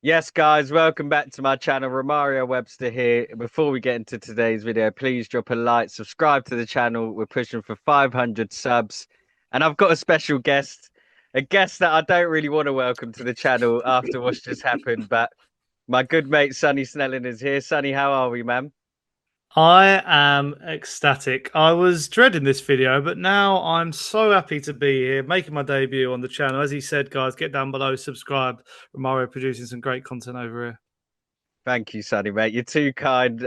Yes, guys, welcome back to my channel. Romario Webster here. Before we get into today's video, please drop a like, subscribe to the channel. We're pushing for 500 subs. And I've got a special guest, a guest that I don't really want to welcome to the channel after what's just happened. But my good mate, Sonny Snelling, is here. Sonny, how are we, man? I am ecstatic. I was dreading this video, but now I'm so happy to be here, making my debut on the channel. As he said, guys, get down below, subscribe. Romario producing some great content over here. Thank you, Sonny, mate. You're too kind.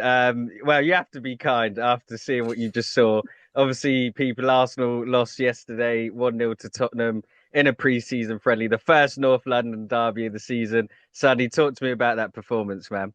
Well, you have to be kind after seeing what you just saw. Obviously, Arsenal lost yesterday 1-0 to Tottenham in a pre-season friendly, the first North London derby of the season. Sonny, talk to me about that performance, man.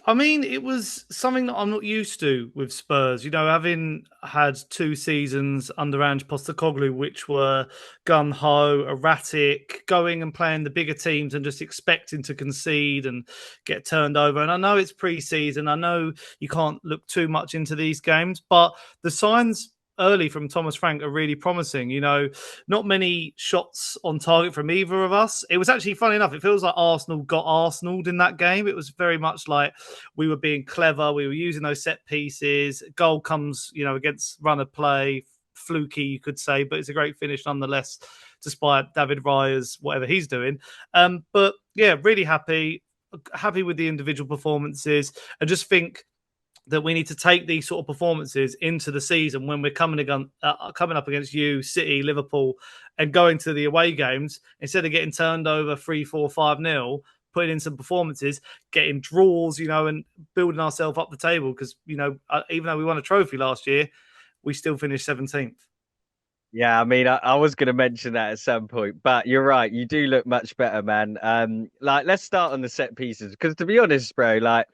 I mean, it was something that I'm not used to with Spurs. You know, having had 2 seasons under Ange Postecoglou, which were gun ho, erratic, going and playing the bigger teams and just expecting to concede and get turned over. And I know it's pre-season. I know you can't look too much into these games, but the signs early from Thomas Frank are really promising. You know, not many shots on target from either of us. It was actually funny enough. It feels like Arsenal got Arsenaled in that game. It was very much like we were being clever. We were using those set pieces. Goal comes, against run of play, fluky, you could say, but it's a great finish nonetheless, despite David Raya's whatever he's doing. But yeah, really happy with the individual performances. I just think that we need to take these sort of performances into the season when we're coming up against you, City, Liverpool, and going to the away games instead of getting turned over 3-4-5-0. Putting in some performances, getting draws, and building ourselves up the table because even though we won a trophy last year, we still finished 17th. Yeah, I mean, I was going to mention that at some point, but you're right. You do look much better, man. Like, let's start on the set pieces because, to be honest, bro, like,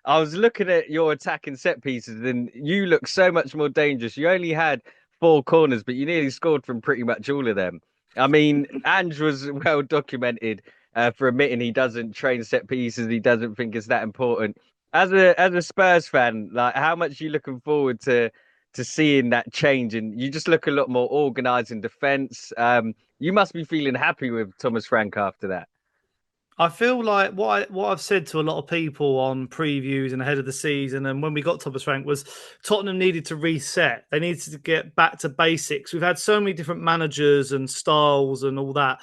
I was looking at your attacking set pieces, and you look so much more dangerous. You only had four corners, but you nearly scored from pretty much all of them. I mean, Ange was well documented for admitting he doesn't train set pieces. He doesn't think it's that important. As a Spurs fan, like, how much are you looking forward to seeing that change, and you just look a lot more organized in defense. You must be feeling happy with Thomas Frank after that. I feel like what I've said to a lot of people on previews and ahead of the season, and when we got Thomas Frank, was Tottenham needed to reset. They needed to get back to basics. We've had so many different managers and styles and all that.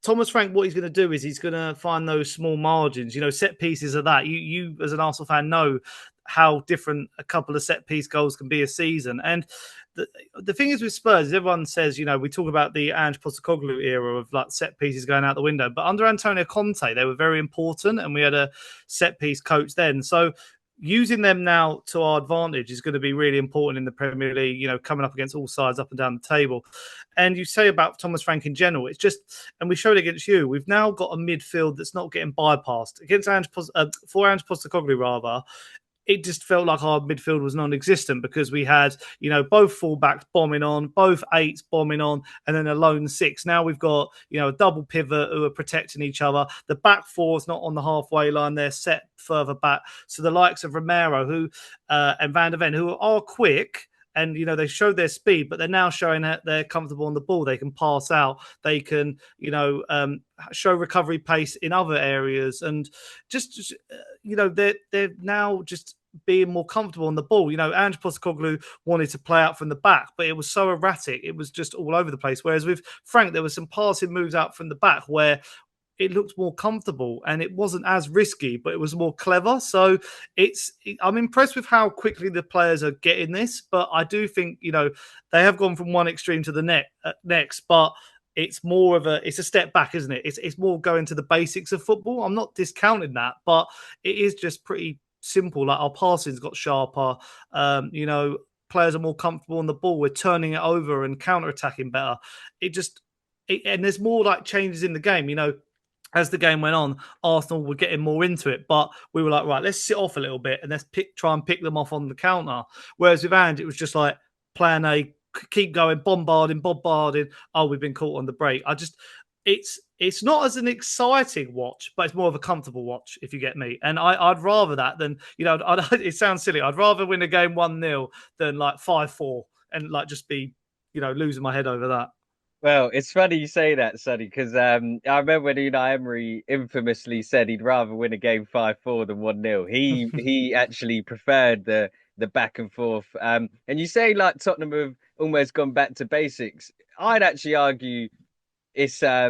Thomas Frank, what he's going to do is he's going to find those small margins. You know, set pieces of that. You as an Arsenal fan know how different a couple of set piece goals can be a season. And the thing is with Spurs, is everyone says, we talk about the Ange Postecoglou era of like set pieces going out the window, but under Antonio Conte, they were very important, and we had a set piece coach then. So using them now to our advantage is going to be really important in the Premier League, coming up against all sides up and down the table. And you say about Thomas Frank in general, it's just, and we showed against you, we've now got a midfield that's not getting bypassed. Against for Ange Postecoglou, rather, it just felt like our midfield was non-existent because we had, both fullbacks bombing on, both eights bombing on, and then a lone six. Now we've got, a double pivot who are protecting each other. The back four is not on the halfway line; they're set further back. So the likes of Romero, and Van der Ven, who are quick. And they showed their speed, but they're now showing that they're comfortable on the ball. They can pass out. They can, show recovery pace in other areas, and just they're now just being more comfortable on the ball. Ange Postecoglou wanted to play out from the back, but it was so erratic. It was just all over the place. Whereas with Frank, there was some passing moves out from the back where it looked more comfortable and it wasn't as risky, but it was more clever. So I'm impressed with how quickly the players are getting this, but I do think, they have gone from one extreme to the next, but it's a step back, isn't it? It's more going to the basics of football. I'm not discounting that, but it is just pretty simple. Like our passing's got sharper, players are more comfortable on the ball. We're turning it over and counter attacking better. And there's more like changes in the game, as the game went on, Arsenal were getting more into it, but we were like, right, let's sit off a little bit and let's try and pick them off on the counter. Whereas with Ange, it was just like plan A, keep going, bombarding. Oh, we've been caught on the break. It's not as an exciting watch, but it's more of a comfortable watch, if you get me. And I'd rather that than, it sounds silly. I'd rather win a game 1-0 than like 5-4 and like just be, losing my head over that. Well, it's funny you say that, Sonny, because I remember when Unai Emery infamously said he'd rather win a game 5-4 than 1-0. He actually preferred the back and forth. And you say like Tottenham have almost gone back to basics. I'd actually argue it's a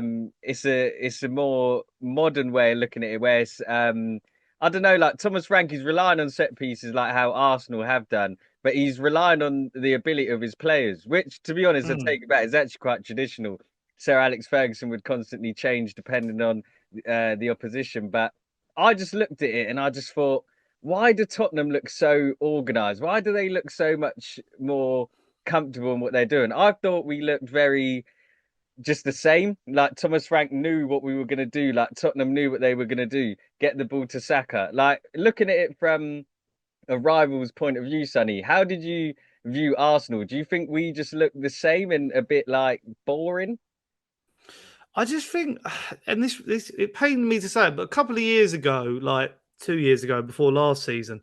more modern way of looking at it, where it's I don't know, like Thomas Frank is relying on set pieces like how Arsenal have done, but he's relying on the ability of his players, which to be honest, I Mm. take it back, is actually quite traditional. Sir Alex Ferguson would constantly change depending on the opposition. But I just looked at it and I just thought, why do Tottenham look so organised? Why do they look so much more comfortable in what they're doing? I thought we looked very just the same. Like Thomas Frank knew what we were going to do. Like Tottenham knew what they were going to do. Get the ball to Saka. Like looking at it from a rival's point of view, Sonny, how did you view Arsenal? Do you think we just look the same and a bit like boring? I just think, and this it pained me to say it, but a couple of years ago, like 2 years ago, before last season,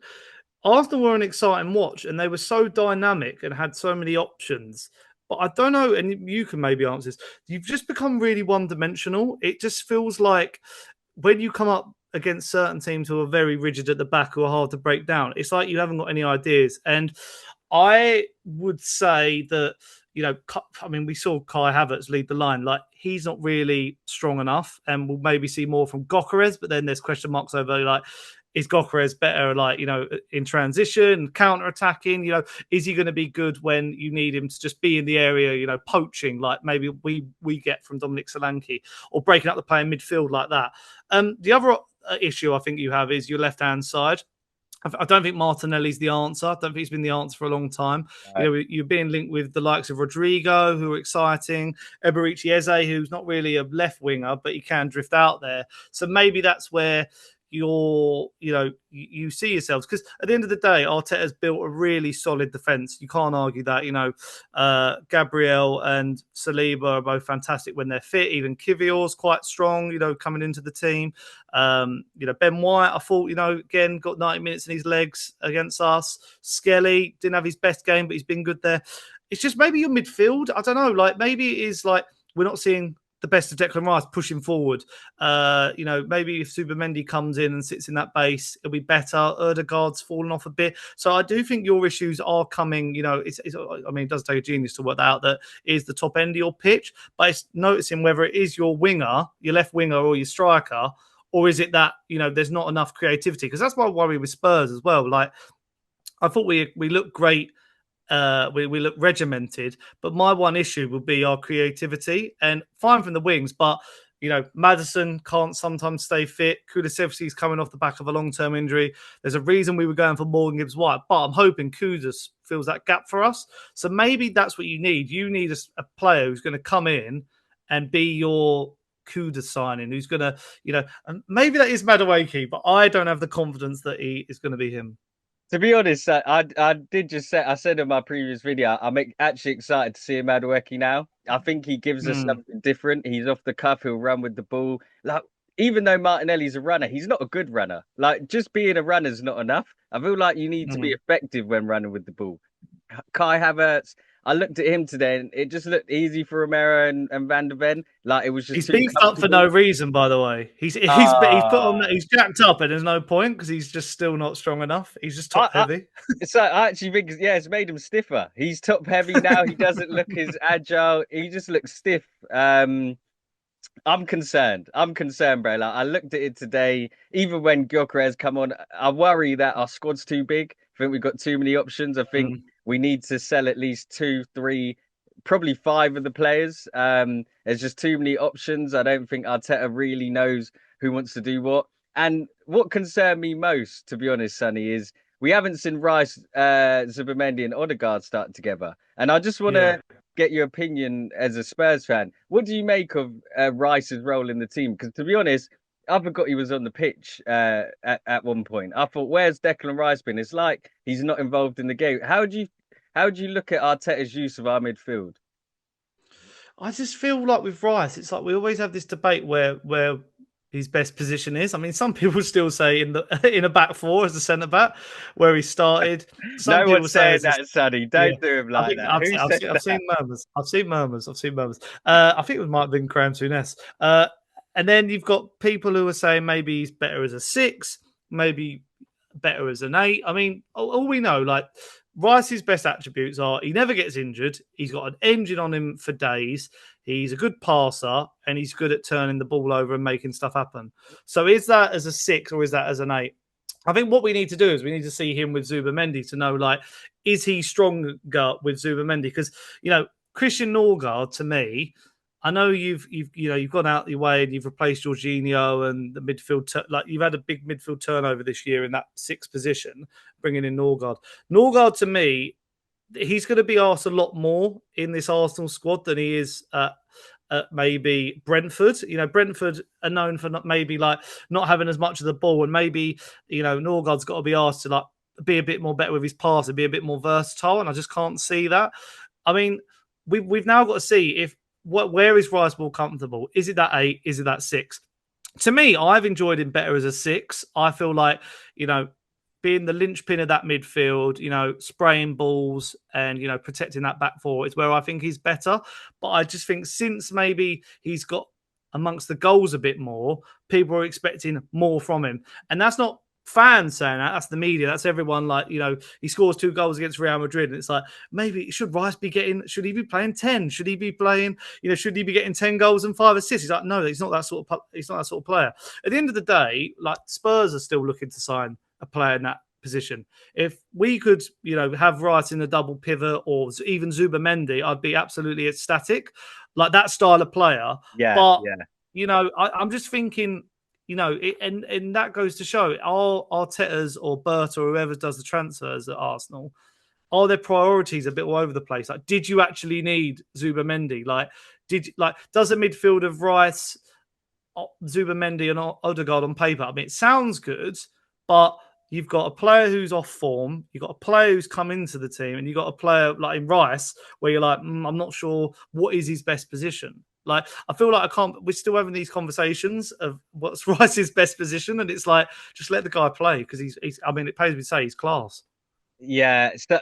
Arsenal were an exciting watch, and they were so dynamic and had so many options. But I don't know, and you can maybe answer this. You've just become really one-dimensional. It just feels like when you come up against certain teams who are very rigid at the back, who are hard to break down, it's like you haven't got any ideas. And I would say that, I mean, we saw Kai Havertz lead the line. Like, he's not really strong enough, and we'll maybe see more from Gokeres. But then there's question marks over, like, is Gokeres better, like, in transition, counter attacking? Is he going to be good when you need him to just be in the area, poaching, like maybe we get from Dominic Solanke, or breaking up the play in midfield like that? The other issue I think you have is your left hand side. I don't think Martinelli's the answer. I don't think he's been the answer for a long time. Right. You're being linked with the likes of Rodrigo, who are exciting, Eberici Eze, who's not really a left winger, but he can drift out there. So maybe that's where you see yourselves, because at the end of the day, Arteta's built a really solid defense. You can't argue that. Gabriel and Saliba are both fantastic when they're fit. Even Kivior's quite strong, coming into the team. Ben White, I thought, again, got 90 minutes in his legs against us. Skelly didn't have his best game, but he's been good there. It's just maybe your midfield. I don't know. Like, maybe it is like we're not seeing the best of Declan Rice pushing forward. Maybe if Supermendy comes in and sits in that base, it'll be better. Erdegaard's fallen off a bit. So I do think your issues are coming. I mean, it does take a genius to work that out, that is the top end of your pitch, but it's noticing whether it is your winger, your left winger, or your striker, or is it that, there's not enough creativity? Because that's my worry with Spurs as well. Like, I thought we looked great. We look regimented, but my one issue would be our creativity, and fine from the wings, but Madison can't sometimes stay fit. Kulusevski's coming off the back of a long-term injury. There's a reason we were going for Morgan Gibbs-White, but I'm hoping Kudus fills that gap for us. So maybe that's what you need. You need a player who's going to come in and be your Kudus signing, who's going to, and maybe that is Madueke, but I don't have the confidence that he is going to be him. To be honest, I did just say I said in my previous video, actually excited to see him Madueke now. I think he gives us Mm, something different. He's off the cuff, he'll run with the ball. Like even though Martinelli's a runner, he's not a good runner. Like just being a runner is not enough. I feel like you need to be mm. effective when running with the ball. Kai Havertz, I looked at him today and it just looked easy for Romero and Van de Ven. Like it was just He's too beefed up for comfortable. no reason, by the way. He's put on, Ah, he's jacked up, and there's no point because he's just still not strong enough. He's just top I, heavy. so I actually think, yeah, it's made him stiffer. He's top heavy now. He doesn't look as agile. He just looks stiff. I'm concerned. I'm concerned, bro. Like I looked at it today. Even when Gyökeres come on, I worry that our squad's too big. I think we've got too many options. I think Mm. we need to sell at least two, three, probably five of the players. There's just too many options. I don't think Arteta really knows who wants to do what. And what concerned me most, to be honest, Sonny, is we haven't seen Rice, Zubimendi, and Odegaard start together. And I just want Yeah. to get your opinion as a Spurs fan. What do you make of Rice's role in the team? Because to be honest, I forgot he was on the pitch at one point. I thought, where's Declan Rice been? It's like he's not involved in the game. How do you look at Arteta's use of our midfield? I just feel like with Rice, it's like we always have this debate where his best position is. I mean, some people still say in the in a back four as a centre back where he started. Some No people one's say saying as a that, Sonny. yeah. Don't do him I like think that. Who said I've seen that? murmurs. I've seen murmurs. I've seen murmurs. I think it might have been Graham Souness. And then you've got people who are saying maybe he's better as a six, maybe better as an eight. I mean, all we know, like Rice's best attributes are he never gets injured. He's got an engine on him for days. He's a good passer and he's good at turning the ball over and making stuff happen. So is that as a six or is that as an eight? I think what we need to do is we need to see him with Zubamendi to know, like, is he stronger with Zubamendi? Because Christian Norgard, to me, I know you've gone out your way and you've replaced Jorginho and the midfield. Like you've had a big midfield turnover this year in that sixth position, bringing in Norgard. Norgard, to me, he's going to be asked a lot more in this Arsenal squad than he is maybe Brentford. Brentford are known for maybe not having as much of the ball, and maybe Norgard's got to be asked to be a bit more better with his pass and be a bit more versatile. And I just can't see that. I mean, we've now got to see if where is Rice more comfortable? Is it that eight? Is it that six? To me, I've enjoyed him better as a six. I feel like, being the linchpin of that midfield, spraying balls and, protecting that back four is where I think he's better. But I just think since maybe he's got amongst the goals a bit more, people are expecting more from him. And that's not fans saying that. That's the media. That's everyone. He scores 2 goals against Real Madrid. And it's like, maybe should Rice should he be playing 10? Should he be playing, should he be getting 10 goals and 5 assists? He's like, no, he's not that sort of player. At the end of the day, like Spurs are still looking to sign a player in that position. If we could, have Rice in the double pivot or even Zubamendi, I'd be absolutely ecstatic. Like that style of player. Yeah, But, yeah. I'm just thinking, and that goes to show are Arteta's or Bert or whoever does the transfers at Arsenal, are their priorities a bit all over the place? Like, did you actually need Zubamendi? Does a midfield of Rice, Zubamendi and Odegaard on paper? I mean, it sounds good, but you've got a player who's off form, you've got a player who's come into the team, and you've got a player like in Rice where you're like, I'm not sure what is his best position. Like, I feel like we're still having these conversations of what's Rice's best position, and it's like, just let the guy play because I mean, it pays me to say he's class. Yeah, so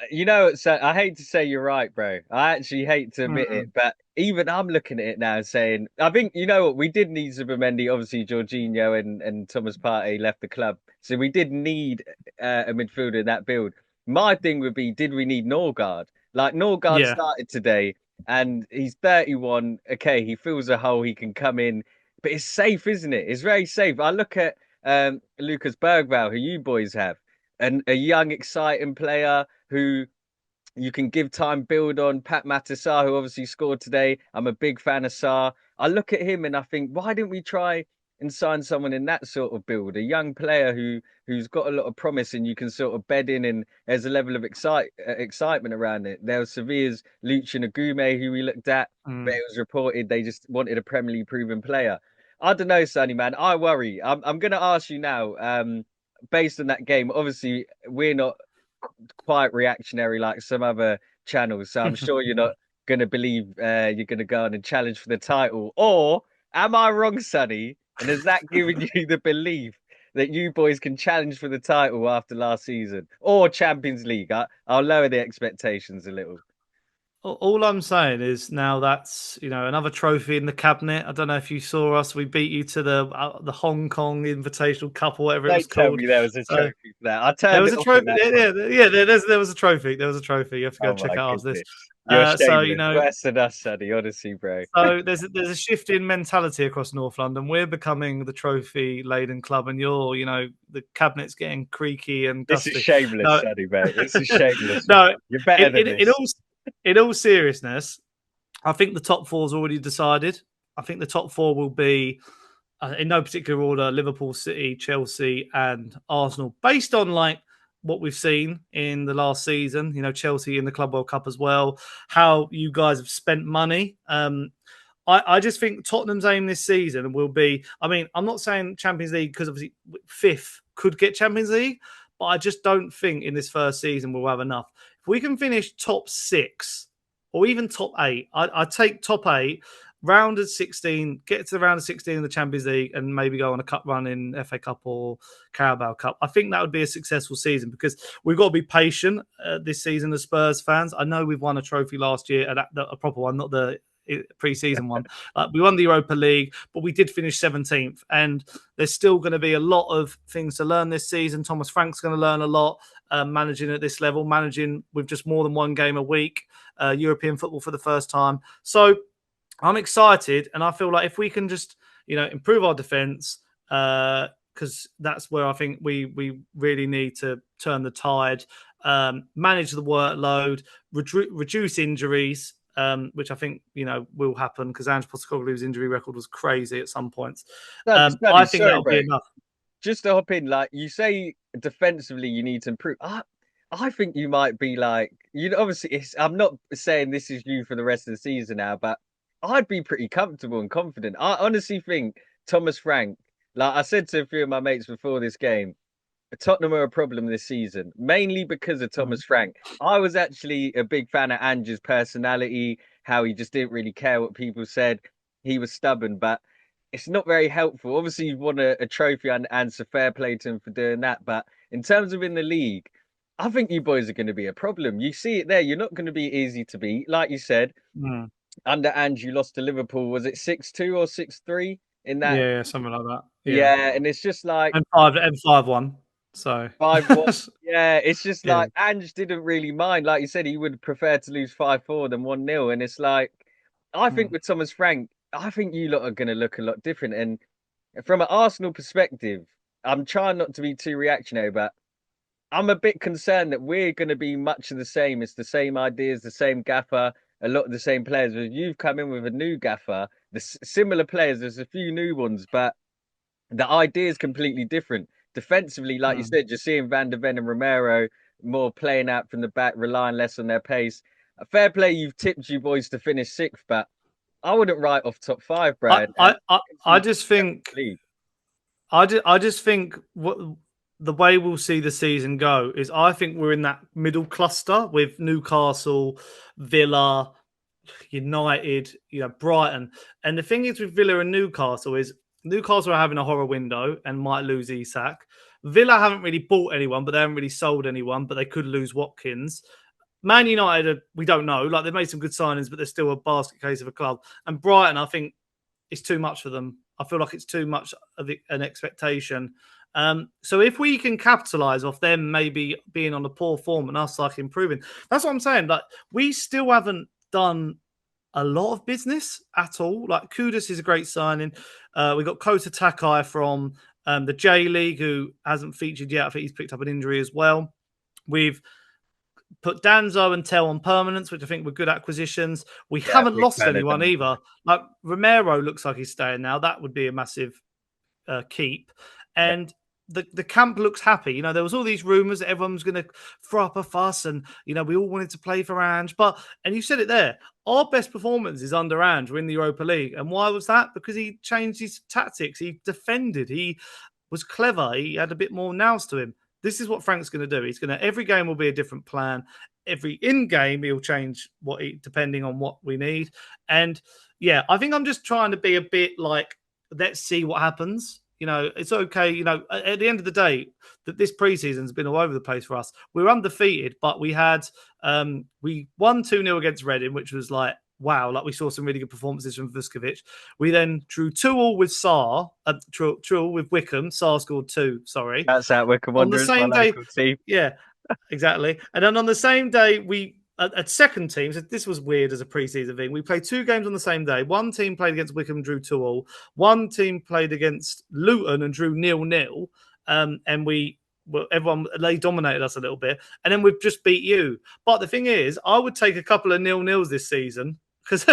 I hate to say you're right, bro. I actually hate to admit it, Mm. but even I'm looking at it now and saying, I think you know what we did need Zubimendi. Obviously, Jorginho and Thomas Partey left the club, so we did need a midfielder in that build. My thing would be, did we need Norgard? Like Norgard Yeah. started today, and he's 31. Okay, he fills a hole. He can come in, but it's safe, isn't it? It's very safe. I look at Lucas Bergvall, who you boys have and a young, exciting player who you can give time, build on. Pat Matissar, who obviously scored today. I'm a big fan of Sarr. I look at him and I think, why didn't we try and sign someone in that sort of build? A young player who's got a lot of promise and you can sort of bed in, and there's a level of excitement around it. There was Sevilla's Lucien Agume, who we looked at, but Mm. it was reported they just wanted a Premier League proven player. I don't know, Sonny, man. I worry. I'm going to ask you now. Based on that game, obviously we're not quite reactionary like some other channels, so I'm sure you're not going to believe you're going to go on and challenge for the title. Or am I wrong, Sonny? And has that given you the belief that you boys can challenge for the title after last season or Champions League? I'll lower the expectations a little. All I'm saying is now that's another trophy in the cabinet. I don't know if you saw us. We beat you to the Hong Kong Invitational Cup or whatever it was Don't tell called. me there was a So trophy for that. I there turned was it a off at trophy. that Yeah, point. there was a trophy. There was a trophy. You have to go Oh check my it out after this. goodness. You're So shameless. Worse than us, Sonny, honestly, bro. so there's a shift in mentality across North London. We're becoming the trophy laden club, and the cabinet's getting creaky and This is dusty. shameless, No, Sonny, mate. This is shameless, man. no. You're better In, than in, in this. all in all seriousness, I think the top four is already decided. I think the top four will be, in no particular order, Liverpool, City, Chelsea, and Arsenal, based on what we've seen in the last season. Chelsea in the Club World Cup as well. How you guys have spent money. I just think Tottenham's aim this season will be. I mean, I'm not saying Champions League because obviously fifth could get Champions League, but I just don't think in this first season we'll have enough. If we can finish top six or even top eight, I take top eight. round of 16, get to the round of 16 in the Champions League, and maybe go on a cup run in FA Cup or Carabao Cup. I think that would be a successful season because we've got to be patient this season as Spurs fans. I know we've won a trophy last year, a proper one, not the pre-season one. We won the Europa League, but we did finish 17th, and there's still going to be a lot of things to learn this season. Thomas Frank's going to learn a lot managing at this level, managing with just more than one game a week, European football for the first time. So I'm excited, and I feel like if we can just, improve our defense, because that's where I think we really need to turn the tide, manage the workload, reduce injuries, which I think will happen because Ange Postecoglou's injury record was crazy at some points. Sonny, I think sorry, that'll be bro. enough. Just to hop in, like you say, defensively you need to improve. I think you might be like, obviously, I'm not saying this is you for the rest of the season now, but I'd be pretty comfortable and confident. I honestly think Thomas Frank, like I said to a few of my mates before this game, Tottenham are a problem this season, mainly because of Mm, Thomas Frank. I was actually a big fan of Ange's personality, how he just didn't really care what people said. He was stubborn, but it's not very helpful. Obviously, you've won a trophy and so fair play to him for doing that. But in terms of in the league, I think you boys are going to be a problem. You see it there. You're not going to be easy to beat. Like you said, mm. under Ange, you lost to Liverpool. Was it 6-2 or 6-3 in that? Yeah, something like that. Yeah, Yeah, and it's just like and 5-1. So 5-1. Yeah, it's just yeah. like Ange didn't really mind. Like you said, he would prefer to lose 5-4 than 1-0. And it's like, I think Mm, with Thomas Frank, I think you lot are going to look a lot different. And from an Arsenal perspective, I'm trying not to be too reactionary, but I'm a bit concerned that we're going to be much of the same. It's the same ideas, the same gaffer, a lot of the same players. But you've come in with a new gaffer, similar players. There's a few new ones, but the idea is completely different. Defensively, like you mm. said, you're seeing Van der Ven and Romero more playing out from the back, relying less on their pace. A fair play, you've tipped you boys to finish sixth, but I wouldn't write off top five, I, Brad. And I, I, I can I see just think league. I just think what the way we'll see the season go is I think we're in that middle cluster with Newcastle, Villa, United, Brighton. And the thing is with Villa and Newcastle is Newcastle are having a horror window and might lose Isak. Villa haven't really bought anyone, but they haven't really sold anyone, but they could lose Watkins. Man United, we don't know. Like they've made some good signings, but they're still a basket case of a club. And Brighton, I think it's too much for them. I feel like it's too much of an expectation. So if we can capitalize off them maybe being on a poor form and us like improving, that's what I'm saying. Like we still haven't done a lot of business at all. Like Kudus is a great signing. We got Kota Takai from the J League, who hasn't featured yet. I think he's picked up an injury as well. We've put Danzo and Tell on permanence, which I think were good acquisitions. We Yeah, haven't big lost fan of anyone them. either. Like Romero looks like he's staying now. That would be a massive keep. Yeah, And the camp looks happy. There was all these rumors that everyone was going to throw up a fuss, and we all wanted to play for Ange. And you said it there. Our best performances under Ange were in the Europa League, and why was that? Because he changed his tactics. He defended. He was clever. He had a bit more nous to him. This is what Frank's going to do. He's going to every game will be a different plan. Every in game he'll change depending on what we need. And yeah, I think I'm just trying to be a bit like, let's see what happens. It's okay. At the end of the day, that this preseason's been all over the place for us. We were undefeated, but we won 2-0 against Reading, which was like, wow, like we saw some really good performances from Vuskovic. We then drew 2-2 with Saar, 2-2 with Wickham. Saar scored two, sorry. that's out Wycombe On the Wanderers, my same day, local team. yeah, exactly. And then on the same day, we at second team. So this was weird as a preseason thing. We played two games on the same day. One team played against Wickham, drew 2-2. One team played against Luton and drew 0-0. And everyone they dominated us a little bit. And then we've just beat you. But the thing is, I would take a couple of 0-0s this season because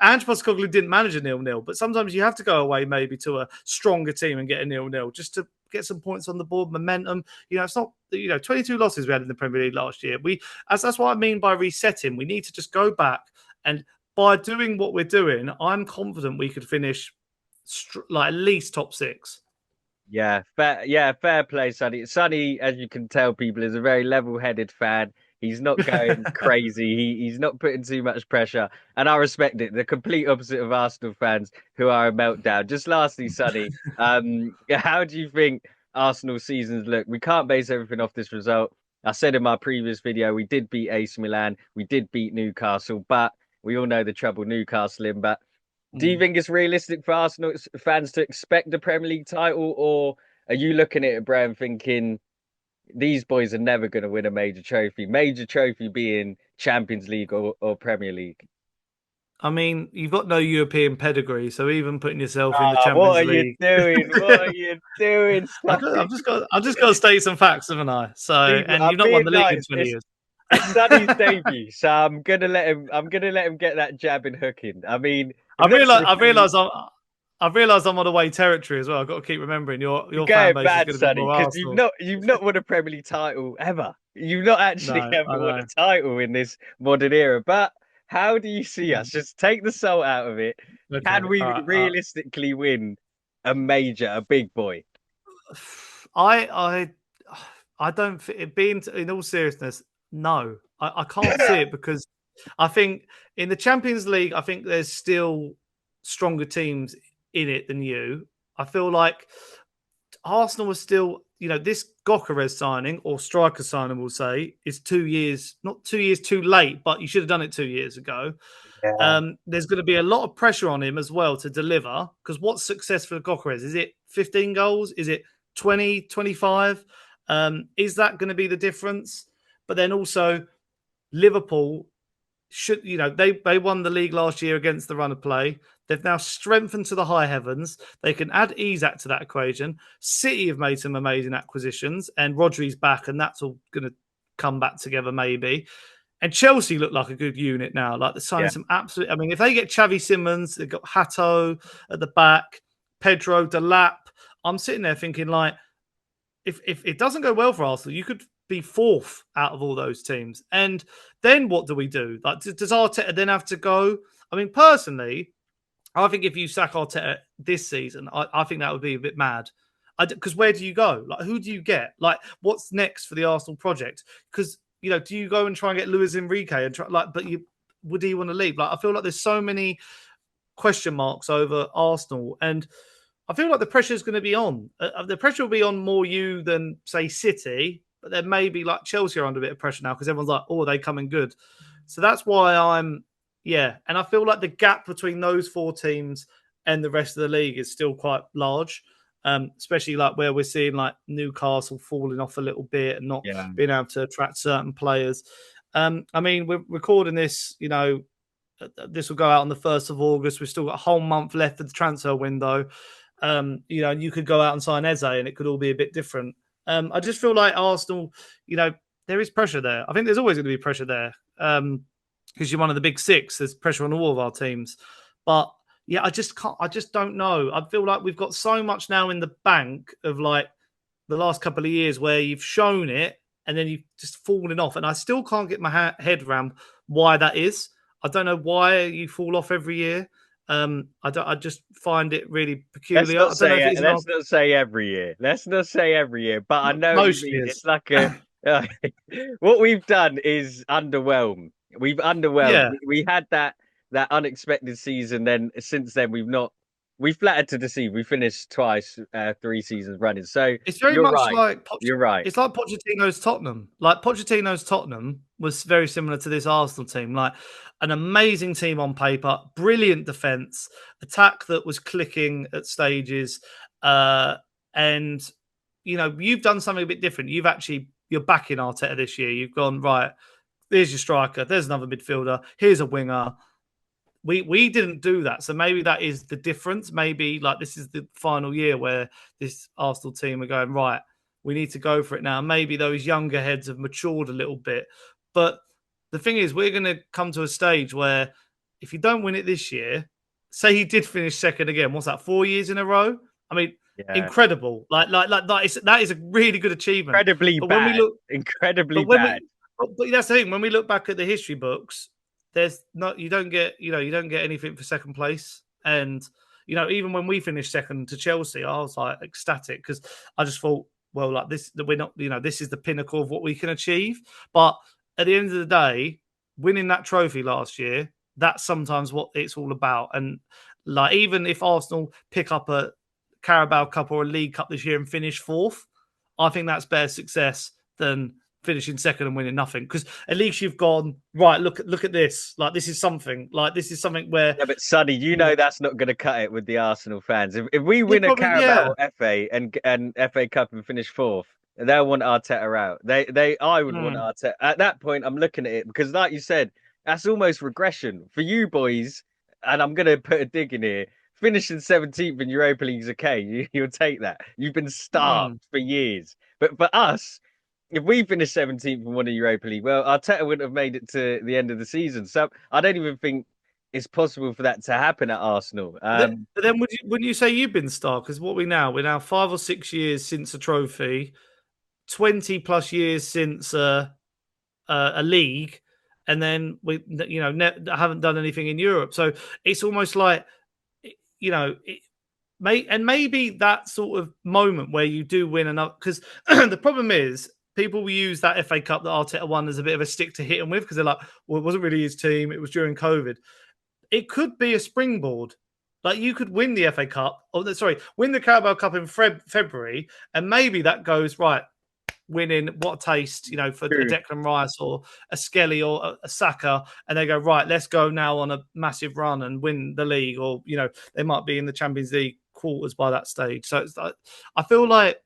Ange Postecoglou didn't manage a 0-0. But sometimes you have to go away maybe to a stronger team and get a 0-0 just to get some points on the board, momentum. It's not 22 losses we had in the Premier League last year. That's what I mean by resetting. We need to just go back, and by doing what we're doing, I'm confident we could finish like at least top six. Yeah, fair play, Sonny. Sonny, as you can tell, people is a very level-headed fan. He's not going crazy. He's not putting too much pressure, and I respect it. The complete opposite of Arsenal fans who are a meltdown. Just lastly, Sonny, how do you think Arsenal seasons look? We can't base everything off this result. I said in my previous video, we did beat AC Milan, we did beat Newcastle, but we all know the trouble Newcastle in. But do you Mm. think it's realistic for Arsenal fans to expect the Premier League title, or are you looking at it, Brian, thinking these boys are never going to win a major trophy? Major trophy being Champions League or Premier League. I mean, you've got no European pedigree, so even putting yourself in the Ah, what Champions are you League, doing? What are you doing, I've Sonny? just got to state some facts, haven't I? So, and I'm you've not won being the league in nice. 20 years. It's Sonny's debut, so I'm gonna let him. I'm gonna let him get that jab and hook in. I mean, if not for the Premier I've realised I'm on away territory as well. I've got to keep remembering You're your fan going base is bad, going to be Sonny, more because Arsenal. you've not won a Premier League title ever. You've not actually No, ever I won a know. title in this modern era. But how do you see Mm. us? Just take the soul out of it. Can Okay, all we right. realistically win a major, a big boy? I I I don't being in all seriousness, no. I can't see it because I think in the Champions League, I think there's still stronger teams in it than you. I feel like Arsenal was still, this Gokares signing or striker signing, we'll say, is 2 years, not 2 years too late, but you should have done it 2 years ago. Yeah, There's going to be a lot of pressure on him as well to deliver because what's success for Gokares? Is it 15 goals? Is it 20, 25? Is that going to be the difference? But then also, Liverpool should, they won the league last year against the run of play. They've now strengthened to the high heavens. They can add Isak to that equation. City have made some amazing acquisitions, and Rodri's back, and that's all going to come back together maybe. And Chelsea look like a good unit now. Like they're signing yeah, some absolute. I mean, if they get Xavi Simmons, they've got Hato at the back, Pedro Delap. I'm sitting there thinking, like, if it doesn't go well for Arsenal, you could be fourth out of all those teams. And then what do we do? Like, does Arteta then have to go? I mean, personally, I think if you sack Arteta this season, I think that would be a bit mad. Because where do you go? Like, who do you get? Like, what's next for the Arsenal project? Because do you go and try and get Luis Enrique and try like? But would he want to leave? Like, I feel like there's so many question marks over Arsenal, and I feel like the pressure is going to be on. The pressure will be on more you than say City, but then maybe like Chelsea are under a bit of pressure now because everyone's like, oh, are they coming good? So that's why yeah, and I feel like the gap between those four teams and the rest of the league is still quite large. Especially like where we're seeing like Newcastle falling off a little bit and not yeah, being able to attract certain players. I mean, we're recording this, this will go out on the 1st of August. We've still got a whole month left of the transfer window. You could go out and sign Eze and it could all be a bit different. I just feel like Arsenal, there is pressure there. I think there's always going to be pressure there because you're one of the big six. There's pressure on all of our teams. But yeah, I just can't, I just don't know. I feel like we've got so much now in the bank of like the last couple of years where you've shown it and then you've just fallen off. And I still can't get my head around why that is. I don't know why you fall off every year. I just find it really let's peculiar. not I don't know say if it. it's an Let's not say every year. Let's not say every year. But I know what you mostly mean. is. It's like a what we've done is underwhelm. We've underwhelmed. Yeah, We had that unexpected season. Then since then, we've not. We flattered to deceive. We finished twice, 3 seasons running. So it's very you're much right. like You're right. it's like Pochettino's Tottenham. Like Pochettino's Tottenham was very similar to this Arsenal team. Like an amazing team on paper, brilliant defense, attack that was clicking at stages, and you've done something a bit different. You're backing Arteta this year. You've gone right. There's your striker. There's another midfielder. Here's a winger. We didn't do that. So maybe that is the difference. Maybe like this is the final year where this Arsenal team are going, right, we need to go for it now. Maybe those younger heads have matured a little bit. But the thing is, we're going to come to a stage where if you don't win it this year, say he did finish second again, what's that, 4 years in a row? I mean, Yeah. incredible. Like that is a really good achievement. Incredibly But when we bad. look Incredibly but when bad. we, but that's the thing. When we look back at the history books, there's not you don't get anything for second place. And even when we finished second to Chelsea, I was like ecstatic because I just thought, well, like this, that we're not, this is the pinnacle of what we can achieve. But at the end of the day, winning that trophy last year, that's sometimes what it's all about. And like, even if Arsenal pick up a Carabao Cup or a League Cup this year and finish fourth, I think that's better success than finishing second and winning nothing. Because at least you've gone right. Look at this. Like, this is something. Like, this is something where, Yeah, but Sonny, you you know know, that's not going to cut it with the Arsenal fans. If we yeah, win a probably, Carabao yeah. or FA and FA Cup and finish fourth, they'll want Arteta out. I would want Mm. Arteta. At that point, I'm looking at it because, like you said, that's almost regression for you boys. And I'm going to put a dig in here. Finishing 17th in Europa League is okay. You'll take that. You've been starved Mm. for years. But for us, if we finish 17th and won a Europa League, well, Arteta wouldn't have made it to the end of the season. So I don't even think it's possible for that to happen at Arsenal. But then wouldn't you say you've been star? Because what we're now 5 or 6 years since a trophy, 20 plus years since a league, and then we haven't done anything in Europe. So it's almost like, you know it, maybe that sort of moment where you do win enough, because the problem is people will use that FA Cup that Arteta won as a bit of a stick to hit him with, because they're like, well, it wasn't really his team, it was during COVID. It could be a springboard. Like, you could win the FA Cup, or sorry, win the Carabao Cup in February, and maybe that goes right. Winning, what a taste, for a True. Declan Rice or a Skelly or a Saka, and they go, right, let's go now on a massive run and win the league, or they might be in the Champions League quarters by that stage. So it's like, I feel like that's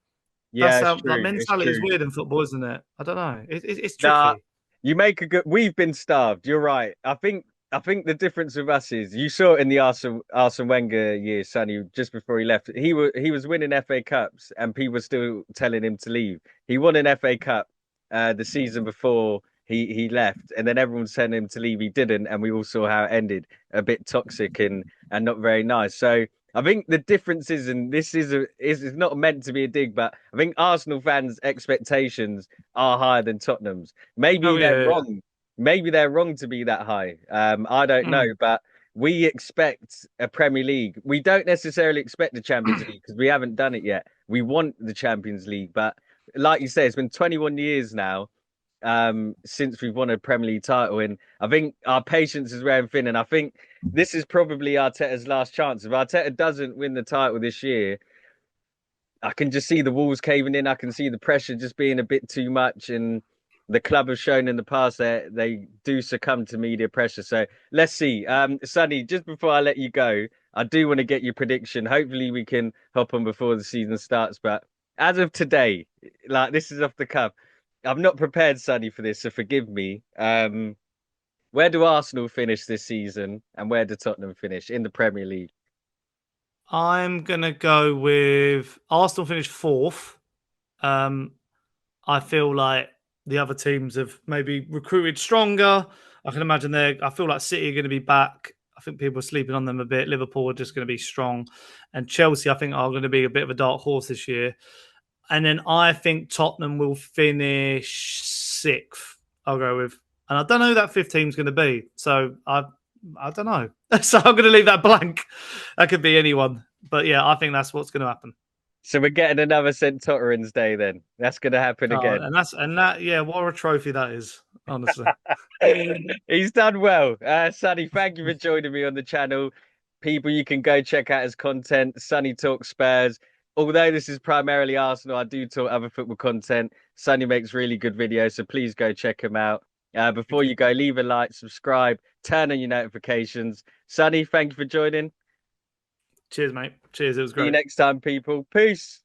Yeah, it's how, like, true. It's mentality is true. weird in football, isn't it? I don't know. It's Nah, tricky. you make a good. We've been starved. You're right. I think the difference with us is you saw it in the Arsene Wenger years, Sonny, just before he left. He was winning FA Cups and people were still telling him to leave. He won an FA Cup the season before he left, and then everyone's telling him to leave. He didn't, and we all saw how it ended. A bit toxic and not very nice. So I think the difference is, and this is not meant to be a dig, but I think Arsenal fans' expectations are higher than Tottenham's. Maybe Oh they're yeah, yeah. wrong. Maybe they're wrong to be that high. I don't know, Mm. but we expect a Premier League. We don't necessarily expect the Champions League because we haven't done it yet. We want the Champions League, but like you say, it's been 21 years now since we've won a Premier League title, and I think our patience is wearing thin. And I think this is probably Arteta's last chance. If Arteta doesn't win the title this year, I can just see the walls caving in. I can see the pressure just being a bit too much, and the club have shown in the past that they do succumb to media pressure. So let's see. Sonny, just before I let you go, I do want to get your prediction. Hopefully, we can hop on before the season starts. But as of today, like this is off the cuff. I'm not prepared, Sonny, for this, so forgive me. Where do Arsenal finish this season, and where do Tottenham finish in the Premier League? I'm gonna go with Arsenal finished fourth. Um, I feel like the other teams have maybe recruited stronger. I can imagine I feel like City are going to be back. I think people are sleeping on them a bit. Liverpool are just going to be strong. And Chelsea, I think, are going to be a bit of a dark horse this year. And then I think Tottenham will finish sixth. I'll go with. And I don't know who that fifth team's going to be. So I don't know. So I'm going to leave that blank. That could be anyone. But yeah, I think that's what's going to happen. So we're getting another St. Tottering's Day then. That's going to happen again. Yeah, what a trophy that is, honestly. He's done well. Sonny, thank you for joining me on the channel. People, you can go check out his content. Sonny Talks Spurs. Although this is primarily Arsenal, I do talk other football content. Sonny makes really good videos, so please go check him out. Before Thank you. you go, leave a like, subscribe, turn on your notifications. Sonny, thank you for joining. Cheers, mate. Cheers. It was See you great. next time, people. Peace.